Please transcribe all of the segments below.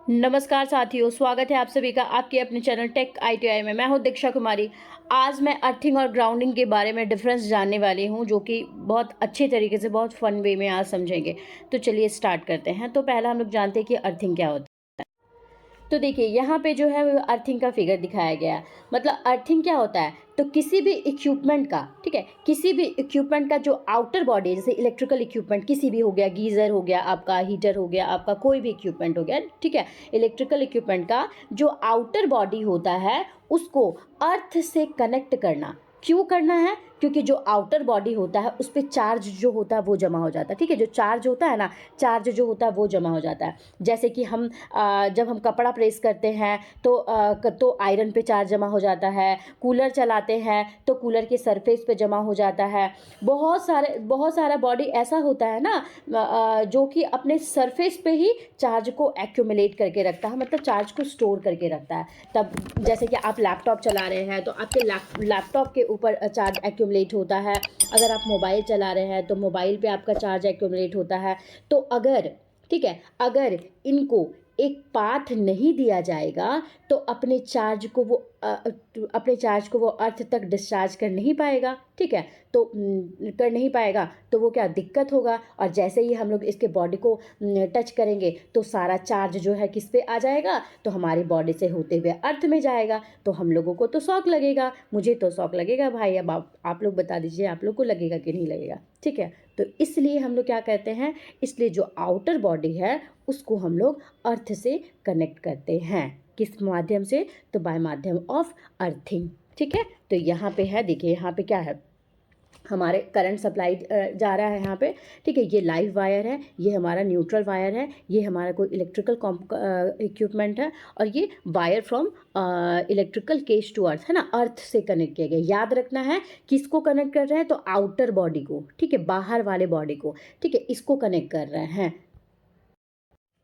नमस्कार साथियों, स्वागत है आप सभी का आपके अपने चैनल टेक ITI में। मैं हूं दीक्षा कुमारी। आज मैं अर्थिंग और ग्राउंडिंग के बारे में डिफरेंस जानने वाली हूं, जो कि बहुत अच्छे तरीके से, बहुत फन वे में आज समझेंगे। तो चलिए स्टार्ट करते हैं। तो पहला हम लोग जानते हैं कि अर्थिंग क्या होता है। तो देखिए यहाँ पे जो है वो अर्थिंग का फिगर दिखाया गया है। मतलब अर्थिंग क्या होता है, तो किसी भी इक्विपमेंट का, ठीक है, किसी भी इक्विपमेंट का जो आउटर बॉडी है, जैसे इलेक्ट्रिकल इक्विपमेंट किसी भी हो गया, गीज़र हो गया आपका, हीटर हो गया आपका, कोई भी इक्विपमेंट हो गया, ठीक है, इलेक्ट्रिकल इक्विपमेंट का जो आउटर बॉडी होता है उसको अर्थ से कनेक्ट करना। क्यों करना है? क्योंकि जो आउटर बॉडी होता है उस पर चार्ज जो होता है वो जमा हो जाता है, ठीक है, जो चार्ज होता है ना, चार्ज जो होता है वो जमा हो जाता है। जैसे कि हम जब हम कपड़ा प्रेस करते हैं तो आयरन पे चार्ज जमा हो जाता है, कूलर चलाते हैं तो कूलर के सरफेस पे जमा हो जाता है। बहुत सारा बॉडी ऐसा होता है ना जो कि अपने सरफेस पे ही चार्ज को एक्यूमुलेट करके रखता है, मतलब चार्ज को स्टोर करके रखता है। तब जैसे कि आप लैपटॉप चला रहे हैं तो आपके लैपटॉप के ऊपर चार्ज एक्यूमुलेट होता है। अगर आप मोबाइल चला रहे हैं तो मोबाइल पे आपका चार्ज एक्यूमुलेट होता है। तो अगर, ठीक है, अगर इनको एक पाथ नहीं दिया जाएगा तो अपने चार्ज को वो अर्थ तक डिस्चार्ज कर नहीं पाएगा, ठीक है। तो कर नहीं पाएगा तो वो क्या दिक्कत होगा। और जैसे ही हम लोग इसके बॉडी को टच करेंगे तो सारा चार्ज जो है किस पे आ जाएगा, तो हमारी बॉडी से होते हुए अर्थ में जाएगा। तो हम लोगों को तो शॉक लगेगा, मुझे तो शॉक लगेगा भाई। अब आप लोग बता दीजिए, आप लोग को लगेगा कि नहीं लगेगा, ठीक है। तो इसलिए हम लोग क्या कहते हैं, इसलिए जो आउटर बॉडी है उसको हम लोग अर्थ से कनेक्ट करते हैं। किस माध्यम से? तो बाय माध्यम ऑफ अर्थिंग, ठीक है। तो यहाँ पे है, देखिए यहाँ पे क्या है, हमारे करंट सप्लाई जा रहा है यहाँ पे, ठीक है। ये लाइव वायर है, ये हमारा न्यूट्रल वायर है, ये हमारा कोई इलेक्ट्रिकल इक्विपमेंट है, और ये wire from electrical cage to earth है ना, अर्थ से कनेक्ट किया गया। याद रखना है किसको कनेक्ट कर रहे हैं, तो आउटर बॉडी को, ठीक है, बाहर वाले बॉडी को, ठीक है, इसको कनेक्ट कर रहे हैं।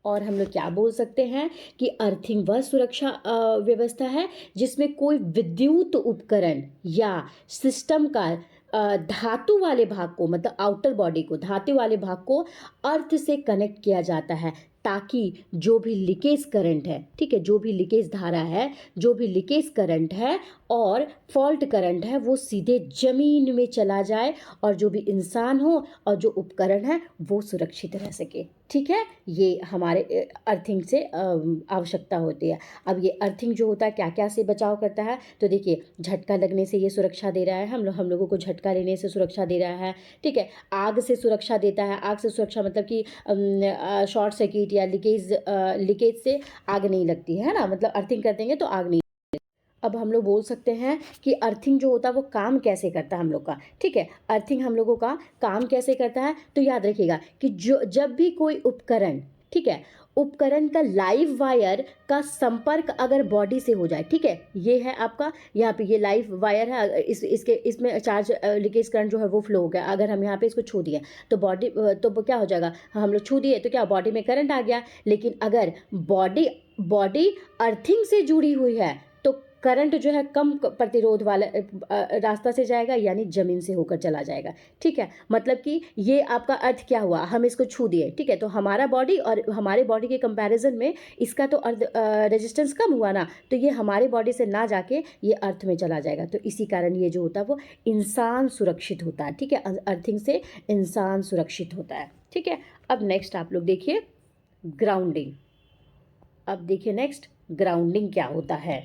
और हम लोग क्या बोल सकते हैं कि अर्थिंग वह सुरक्षा व्यवस्था है जिसमें कोई विद्युत उपकरण या सिस्टम का धातु वाले भाग को, मतलब आउटर बॉडी को, धातु वाले भाग को अर्थ से कनेक्ट किया जाता है, ताकि जो भी लीकेज करंट है, ठीक है, जो भी लीकेज धारा है, जो भी लीकेज करंट है और फॉल्ट करंट है, वो सीधे जमीन में चला जाए और जो भी इंसान हो और जो उपकरण है वो सुरक्षित रह सके, ठीक है। ये हमारे अर्थिंग से आवश्यकता होती है। अब ये अर्थिंग जो होता है क्या क्या से बचाव करता है, तो देखिए झटका लगने से ये सुरक्षा दे रहा है, हम लोगों को झटका लेने से सुरक्षा दे रहा है, ठीक है। आग से सुरक्षा देता है, आग से सुरक्षा मतलब कि शॉर्ट सर्किट या लीकेज से आग नहीं लगती है ना, मतलब अर्थिंग कर देंगे तो आग नहीं। अब हम लोग बोल सकते हैं कि अर्थिंग जो होता है वो काम कैसे करता है हम लोग का, ठीक है। अर्थिंग हम लोगों का काम कैसे करता है, तो याद रखिएगा कि जब भी कोई उपकरण, ठीक है, उपकरण का लाइव वायर का संपर्क अगर बॉडी से हो जाए, ठीक है, ये है आपका, यहाँ पे ये लाइव वायर है, इसमें चार्ज लीकेज करंट जो है वो फ्लो हो गया। अगर हम यहाँ पे इसको छू दिए तो बॉडी, तो क्या हो जाएगा, हम लोग छू दिए तो क्या बॉडी में करंट आ गया। लेकिन अगर बॉडी बॉडी अर्थिंग से जुड़ी हुई है तो करंट जो है कम प्रतिरोध वाला रास्ता से जाएगा, यानी जमीन से होकर चला जाएगा, ठीक है। मतलब कि ये आपका अर्थ क्या हुआ, हम इसको छू दिए, ठीक है, तो हमारा बॉडी और हमारे बॉडी के कंपैरिजन में इसका तो अर्थ रेजिस्टेंस कम हुआ ना, तो ये हमारे बॉडी से ना जाके ये अर्थ में चला जाएगा। तो इसी कारण ये जो होता है वो इंसान सुरक्षित होता है, ठीक है, अर्थिंग से इंसान सुरक्षित होता है, ठीक है। अब नेक्स्ट आप लोग देखिए ग्राउंडिंग। अब देखिए नेक्स्ट ग्राउंडिंग क्या होता है।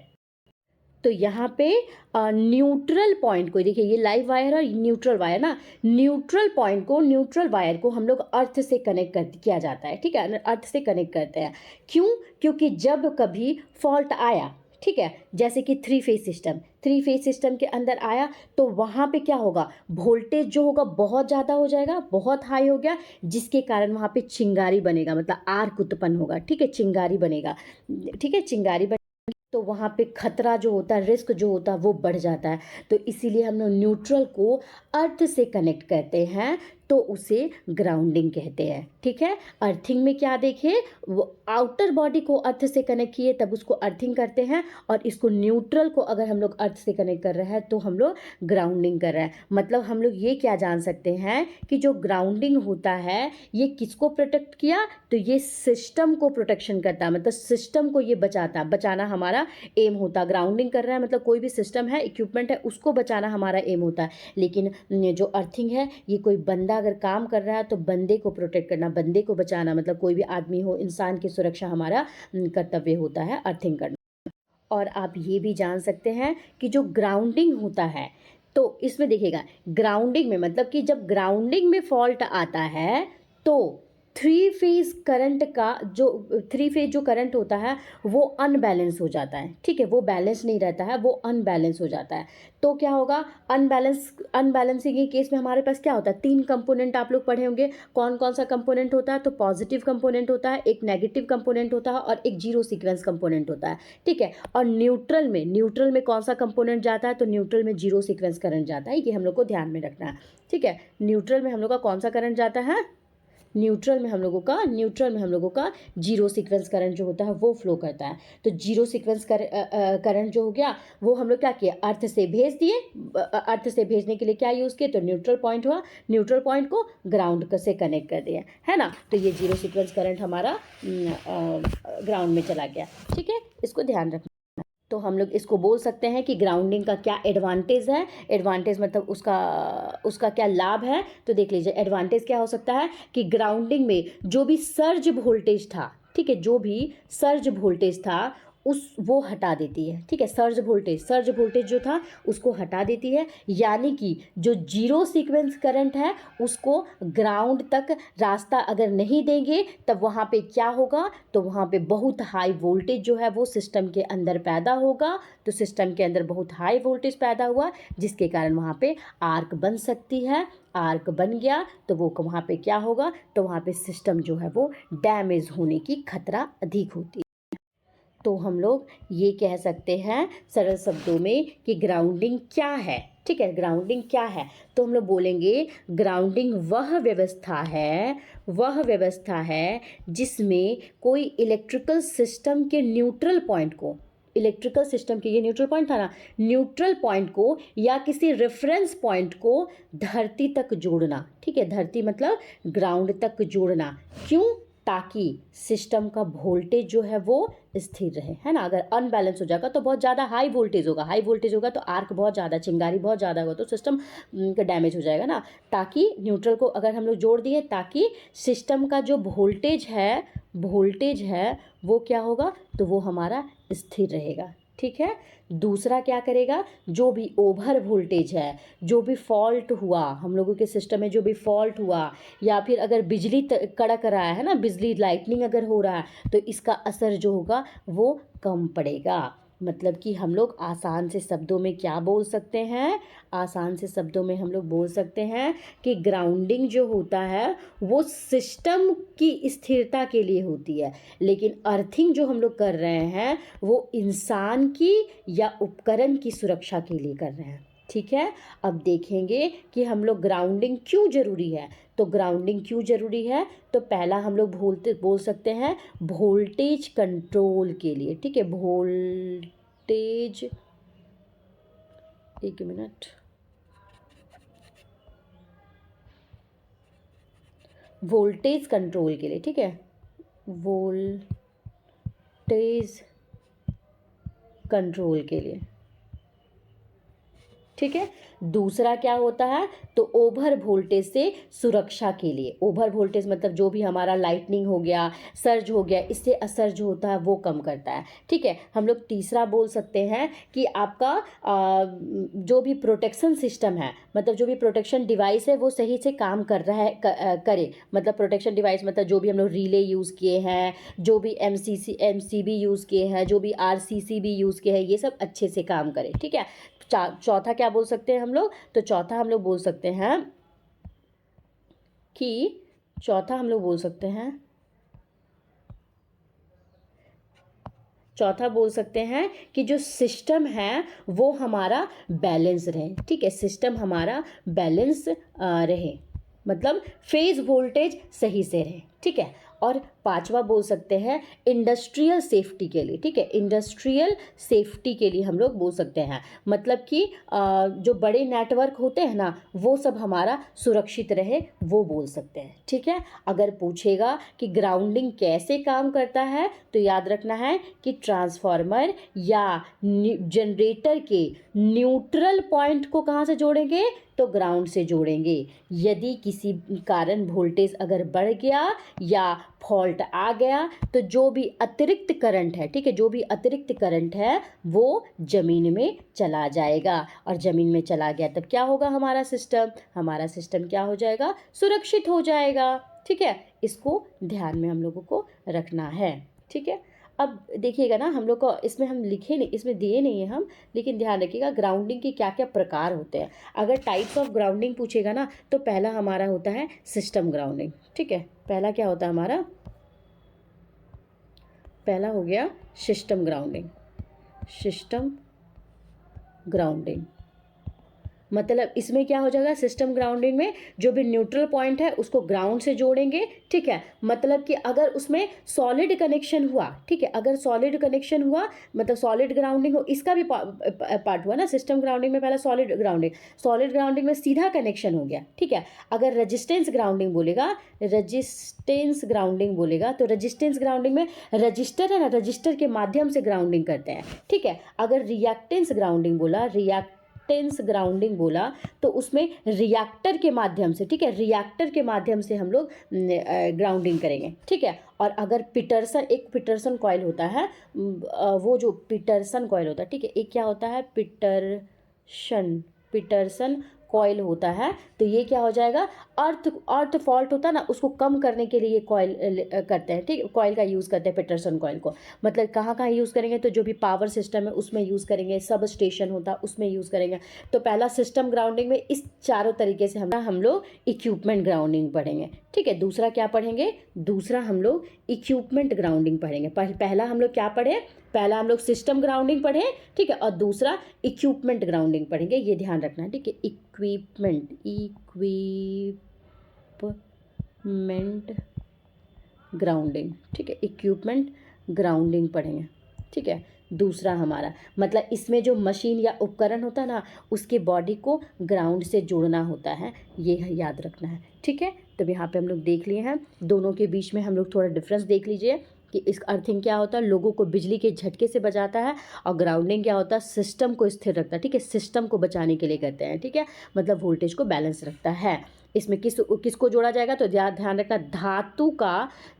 तो यहाँ पे न्यूट्रल पॉइंट को, देखिए ये लाइव वायर और न्यूट्रल वायर ना, न्यूट्रल पॉइंट को, न्यूट्रल वायर को हम लोग अर्थ से कनेक्ट किया जाता है, ठीक है, अर्थ से कनेक्ट करते हैं। क्यों? क्योंकि जब कभी फॉल्ट आया, ठीक है, जैसे कि थ्री फेज सिस्टम के अंदर आया तो वहाँ पे क्या होगा, वोल्टेज जो होगा बहुत ज़्यादा हो जाएगा, बहुत हाई हो गया, जिसके कारण वहाँ पे चिंगारी बनेगा, मतलब आर्क उत्पन्न होगा, ठीक है, चिंगारी बनेगा, ठीक है, चिंगारी तो वहाँ पे खतरा जो होता है, रिस्क जो होता है वो बढ़ जाता है। तो इसीलिए हम लोग न्यूट्रल को अर्थ से कनेक्ट करते हैं। तो उसे ग्राउंडिंग कहते हैं। ठीक है, अर्थिंग में क्या देखिए, वो आउटर बॉडी को अर्थ से कनेक्ट किए तब उसको अर्थिंग करते हैं, और इसको न्यूट्रल को अगर हम लोग अर्थ से कनेक्ट कर रहे हैं तो हम लोग ग्राउंडिंग कर रहे हैं। मतलब हम लोग ये क्या जान सकते हैं कि जो ग्राउंडिंग होता है ये किसको प्रोटेक्ट किया, तो ये सिस्टम को प्रोटेक्शन करता है, मतलब सिस्टम को ये बचाता, बचाना हमारा एम होता। ग्राउंडिंग कर रहा है मतलब कोई भी सिस्टम है, इक्विपमेंट है, उसको बचाना हमारा एम होता है। लेकिन जो अर्थिंग है ये कोई बंदा अगर काम कर रहा है तो बंदे को प्रोटेक्ट करना, बंदे को बचाना, मतलब कोई भी आदमी हो, इंसान की सुरक्षा हमारा कर्तव्य होता है अर्थिंग करना। और आप ये भी जान सकते हैं कि जो ग्राउंडिंग होता है तो इसमें देखिएगा, ग्राउंडिंग में मतलब कि जब ग्राउंडिंग में फॉल्ट आता है तो थ्री फेज जो करंट होता है वो अनबैलेंस हो जाता है। ठीक है, वो बैलेंस नहीं रहता है, वो अनबैलेंस हो जाता है। तो क्या होगा, अनबैलेंसिंग के केस में हमारे पास क्या होता है, 3 कंपोनेंट आप लोग पढ़े होंगे। कौन कौन सा कंपोनेंट होता है, तो पॉजिटिव कंपोनेंट होता है, एक नेगेटिव कंपोनेंट होता है और एक जीरो सीक्वेंस कंपोनेंट होता है। ठीक है, और न्यूट्रल में कौन सा कंपोनेंट जाता है, तो न्यूट्रल में जीरो सीक्वेंस करंट जाता है, ये हम लोग को ध्यान में रखना है। ठीक है, न्यूट्रल में हम लोग का कौन सा करंट जाता है, न्यूट्रल में हम लोगों का जीरो सीक्वेंस करंट जो होता है वो फ्लो करता है। तो जीरो सीक्वेंस करंट जो हो गया वो हम लोग क्या किए, अर्थ से भेज दिए। अर्थ से भेजने के लिए क्या यूज़ किए, तो न्यूट्रल पॉइंट हुआ, न्यूट्रल पॉइंट को ग्राउंड से कनेक्ट कर दिया, है ना। तो ये जीरो सीक्वेंस करंट हमारा ग्राउंड में चला गया। ठीक है, इसको ध्यान रखना। तो हम लोग इसको बोल सकते हैं कि ग्राउंडिंग का क्या एडवांटेज है, एडवांटेज मतलब उसका क्या लाभ है। तो देख लीजिए, एडवांटेज क्या हो सकता है कि ग्राउंडिंग में जो भी सर्ज वोल्टेज था, ठीक है, जो भी सर्ज वोल्टेज था वो हटा देती है। ठीक है, सर्ज वोल्टेज जो था उसको हटा देती है, यानी कि जो जीरो सीक्वेंस करंट है उसको ग्राउंड तक रास्ता अगर नहीं देंगे तब वहाँ पे क्या होगा, तो वहाँ पे बहुत हाई वोल्टेज जो है वो सिस्टम के अंदर पैदा होगा। तो सिस्टम के अंदर बहुत हाई वोल्टेज पैदा हुआ जिसके कारण वहाँ पे आर्क बन सकती है। आर्क बन गया तो वो वहाँ पे क्या होगा, तो वहाँ पे सिस्टम जो है वो डैमेज होने की खतरा अधिक होती है। तो हम लोग ये कह सकते हैं सरल शब्दों में कि ग्राउंडिंग क्या है। ठीक है, ग्राउंडिंग क्या है, तो हम लोग बोलेंगे ग्राउंडिंग वह व्यवस्था है जिसमें कोई इलेक्ट्रिकल सिस्टम के न्यूट्रल पॉइंट को, इलेक्ट्रिकल सिस्टम के ये न्यूट्रल पॉइंट था ना, न्यूट्रल पॉइंट को या किसी रेफरेंस पॉइंट को धरती तक जोड़ना। ठीक है, धरती मतलब ग्राउंड तक जोड़ना, क्यों, ताकि सिस्टम का वोल्टेज जो है वो स्थिर रहे, है ना। अगर अनबैलेंस हो जाएगा तो बहुत ज़्यादा हाई वोल्टेज होगा तो आर्क बहुत ज़्यादा, चिंगारी बहुत ज़्यादा होगा तो सिस्टम का डैमेज हो जाएगा ना। ताकि न्यूट्रल को अगर हम लोग जोड़ दिए ताकि सिस्टम का जो वोल्टेज है वो क्या होगा, तो वो हमारा स्थिर रहेगा। ठीक है, दूसरा क्या करेगा, जो भी ओवर वोल्टेज है, जो भी फॉल्ट हुआ हम लोगों के सिस्टम में, जो भी फॉल्ट हुआ या फिर अगर बिजली कड़क रहा है ना, बिजली लाइटनिंग अगर हो रहा है तो इसका असर जो होगा वो कम पड़ेगा। मतलब कि हम लोग आसान से शब्दों में क्या बोल सकते हैं, आसान से शब्दों में हम लोग बोल सकते हैं कि ग्राउंडिंग जो होता है वो सिस्टम की स्थिरता के लिए होती है, लेकिन अर्थिंग जो हम लोग कर रहे हैं वो इंसान की या उपकरण की सुरक्षा के लिए कर रहे हैं। ठीक है, अब देखेंगे कि हम लोग ग्राउंडिंग क्यों ज़रूरी है। तो ग्राउंडिंग क्यों ज़रूरी है, तो पहला हम लोग बोल सकते हैं वोल्टेज कंट्रोल के लिए। ठीक है, वोल्टेज, एक मिनट, वोल्टेज कंट्रोल के लिए। ठीक है, वोल्टेज कंट्रोल के लिए। ठीक है, दूसरा क्या होता है, तो ओवर वोल्टेज से सुरक्षा के लिए। ओवर वोल्टेज मतलब जो भी हमारा लाइटनिंग हो गया, सर्ज हो गया, इससे असर जो होता है वो कम करता है। ठीक है, हम लोग तीसरा बोल सकते हैं कि आपका जो भी प्रोटेक्शन सिस्टम है, मतलब जो भी प्रोटेक्शन डिवाइस है वो सही से काम कर रहा है, करे। मतलब प्रोटेक्शन डिवाइस मतलब जो भी हम लोग रिले यूज़ किए हैं, जो भी MCB यूज़ किए हैं, जो भी RCC यूज़ किए हैं, ये सब अच्छे से काम करे। ठीक है, चौथा क्या बोल सकते हैं हम लोग, तो चौथा हम लोग बोल सकते हैं कि चौथा बोल सकते हैं कि जो सिस्टम है वो हमारा बैलेंस रहे। ठीक है, सिस्टम हमारा बैलेंस रहे। मतलब फेज वोल्टेज सही से रहे, ठीक है। और पांचवा बोल सकते हैं इंडस्ट्रियल सेफ्टी के लिए, ठीक है, इंडस्ट्रियल सेफ्टी के लिए हम लोग बोल सकते हैं, मतलब कि जो बड़े नेटवर्क होते हैं ना वो सब हमारा सुरक्षित रहे, वो बोल सकते हैं, ठीक है। अगर पूछेगा कि ग्राउंडिंग कैसे काम करता है तो याद रखना है कि ट्रांसफार्मर या जनरेटर के न्यूट्रल पॉइंट को कहाँ से जोड़ेंगे, तो ग्राउंड से जोड़ेंगे। यदि किसी कारण वोल्टेज अगर बढ़ गया या फॉल्ट आ गया तो जो भी अतिरिक्त करंट है, ठीक है, जो भी अतिरिक्त करंट है वो ज़मीन में चला जाएगा, और ज़मीन में चला गया तब क्या होगा, हमारा सिस्टम क्या हो जाएगा, सुरक्षित हो जाएगा, ठीक है। इसको ध्यान में हम लोगों को रखना है, ठीक है। अब देखिएगा ना, हम लोग को इसमें हम लिखे नहीं, इसमें दिए नहीं है हम, लेकिन ध्यान रखिएगा ग्राउंडिंग के क्या क्या प्रकार होते हैं। अगर टाइप्स ऑफ ग्राउंडिंग पूछेगा ना तो पहला हमारा होता है सिस्टम ग्राउंडिंग, ठीक है। पहला क्या होता है हमारा, पहला हो गया सिस्टम ग्राउंडिंग। मतलब इसमें क्या हो जाएगा, सिस्टम ग्राउंडिंग में जो भी न्यूट्रल पॉइंट है उसको ग्राउंड से जोड़ेंगे, ठीक है। मतलब कि अगर उसमें सॉलिड कनेक्शन हुआ, ठीक है, अगर सॉलिड कनेक्शन हुआ मतलब सॉलिड ग्राउंडिंग हो, इसका भी पार्ट हुआ ना सिस्टम ग्राउंडिंग में। पहला सॉलिड ग्राउंडिंग में सीधा कनेक्शन हो गया, ठीक है। अगर रेजिस्टेंस ग्राउंडिंग बोलेगा तो रेजिस्टेंस ग्राउंडिंग में रजिस्टर है ना, रजिस्टर के माध्यम से ग्राउंडिंग करते हैं, ठीक है। अगर रिएक्टेंस ग्राउंडिंग बोला तो उसमें रिएक्टर के माध्यम से, ठीक है, रिएक्टर के माध्यम से हम लोग ग्राउंडिंग करेंगे, ठीक है। और अगर एक पिटरसन कॉइल होता है, वो जो पिटरसन कॉइल होता है, ठीक है, एक क्या होता है पिटरसन कॉइल होता है, तो ये क्या हो जाएगा, अर्थ फॉल्ट होता है ना उसको कम करने के लिए कॉइल करते हैं, ठीक है, कॉइल का यूज़ करते हैं पिटरसन कॉइल को। मतलब कहाँ यूज़ करेंगे, तो जो भी पावर सिस्टम है उसमें यूज़ करेंगे, सब स्टेशन होता है उसमें यूज़ करेंगे। तो पहला सिस्टम ग्राउंडिंग में इस चारों तरीके से हम लोग इक्विपमेंट ग्राउंडिंग पढ़ेंगे, ठीक है। दूसरा क्या पढ़ेंगे, दूसरा हम लोग इक्विपमेंट ग्राउंडिंग पढ़ेंगे। पहला हम लोग क्या पढ़े, पहला हम लोग सिस्टम ग्राउंडिंग पढ़े, ठीक है, और दूसरा इक्विपमेंट ग्राउंडिंग पढ़ेंगे, ये ध्यान रखना है, ठीक है। इक्विपमेंट ग्राउंडिंग, ठीक है, इक्विपमेंट ग्राउंडिंग पढ़ेंगे, ठीक है। दूसरा हमारा मतलब इसमें जो मशीन या उपकरण होता है ना उसके बॉडी को ग्राउंड से जोड़ना होता है, ये याद रखना है, ठीक है। तो यहाँ पे हम लोग देख लिए हैं, दोनों के बीच में हम लोग थोड़ा डिफरेंस देख लीजिए कि इस अर्थिंग क्या होता है, लोगों को बिजली के झटके से बचाता है, और ग्राउंडिंग क्या होता है, सिस्टम को स्थिर रखता है, ठीक है, सिस्टम को बचाने के लिए करते हैं, ठीक है, मतलब वोल्टेज को बैलेंस रखता है। इसमें किसको जोड़ा जाएगा, तो ध्यान रखना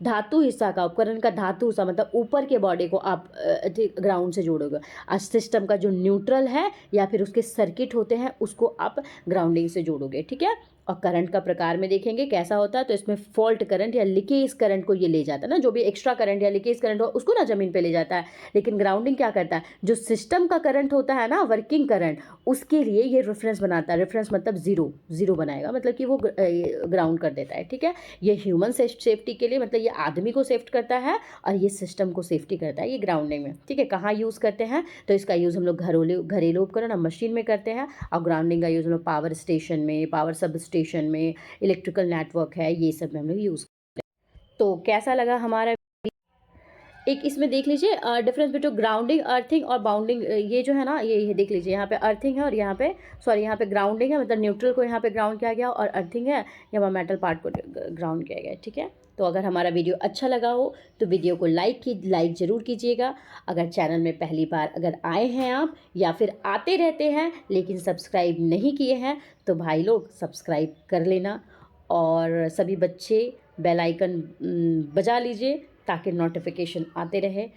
धातु हिस्सा का, उपकरण का धातु हिस्सा मतलब ऊपर के बॉडी को आप ग्राउंड से जोड़ोगे, और सिस्टम का जो न्यूट्रल है या फिर उसके सर्किट होते हैं उसको आप ग्राउंडिंग से जोड़ोगे, ठीक है। और करंट का प्रकार में देखेंगे कैसा होता है, तो इसमें फॉल्ट करंट या लीकेज करंट को ये ले जाता है ना, जो भी एक्स्ट्रा करंट या लीकेज करंट हो उसको ना ज़मीन पे ले जाता है। लेकिन ग्राउंडिंग क्या करता है, जो सिस्टम का करंट होता है ना, वर्किंग करंट, उसके लिए ये रेफरेंस बनाता है। रेफरेंस मतलब जीरो बनाएगा, मतलब कि वो ग्राउंड कर देता है, ठीक है। ये ह्यूमन सेफ्टी के लिए, मतलब ये आदमी को सेफ्ट करता है और ये सिस्टम को सेफ्टी करता है, ये ग्राउंडिंग में, ठीक है। कहाँ यूज़ करते हैं, तो इसका यूज़ हम लोग घरेलू उपकरण और मशीन में करते हैं, और ग्राउंडिंग का यूज़ हम लोग पावर स्टेशन में, पावर सब स्टेशन में, इलेक्ट्रिकल नेटवर्क है, ये सब में हम लोग यूज़ करते हैं। तो कैसा लगा हमारा, एक इसमें देख लीजिए डिफरेंस बिटवीन ग्राउंडिंग, अर्थिंग और बाउंडिंग। ये जो है ना, ये देख लीजिए, यहाँ पे अर्थिंग है और यहाँ पे ग्राउंडिंग है, मतलब न्यूट्रल को यहाँ पे ग्राउंड किया गया, और अर्थिंग है यहाँ मेटल पार्ट को ग्राउंड किया गया, ठीक है। तो अगर हमारा वीडियो अच्छा लगा हो तो वीडियो को लाइक ज़रूर कीजिएगा। अगर चैनल में पहली बार अगर आए हैं आप, या फिर आते रहते हैं लेकिन सब्सक्राइब नहीं किए हैं, तो भाई लोग सब्सक्राइब कर लेना, और सभी बच्चे बेल आइकन बजा लीजिए ताकि नोटिफिकेशन आते रहे।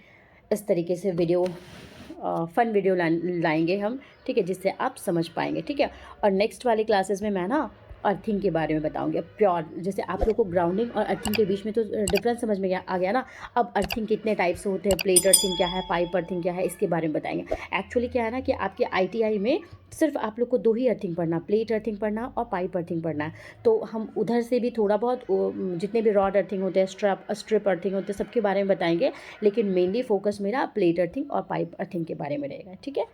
इस तरीके से फन वीडियो लाएंगे हम, ठीक है, जिससे आप समझ पाएंगे, ठीक है। और नेक्स्ट वाली क्लासेस में मैं ना अर्थिंग के बारे में बताऊंगी। प्योर जैसे आप लोग को ग्राउंडिंग और अर्थिंग के बीच में तो डिफरेंस समझ में आ गया ना। अब अर्थिंग कितने टाइप्स होते हैं, प्लेट अर्थिंग क्या है, पाइप अर्थिंग क्या है, इसके बारे में बताएंगे। एक्चुअली क्या है ना कि आपके ITI में सिर्फ आप लोग को 2 ही अर्थिंग पढ़ना, प्लेट अर्थिंग पढ़ना और पाइप अर्थिंग पढ़ना है। तो हम उधर से भी थोड़ा बहुत जितने भी रॉड अर्थिंग होते हैं, स्ट्रिप अर्थिंग होते हैं, सबके बारे में बताएंगे, लेकिन मेनली फोकस मेरा प्लेट अर्थिंग और पाइप अर्थिंग के बारे में रहेगा, ठीक है।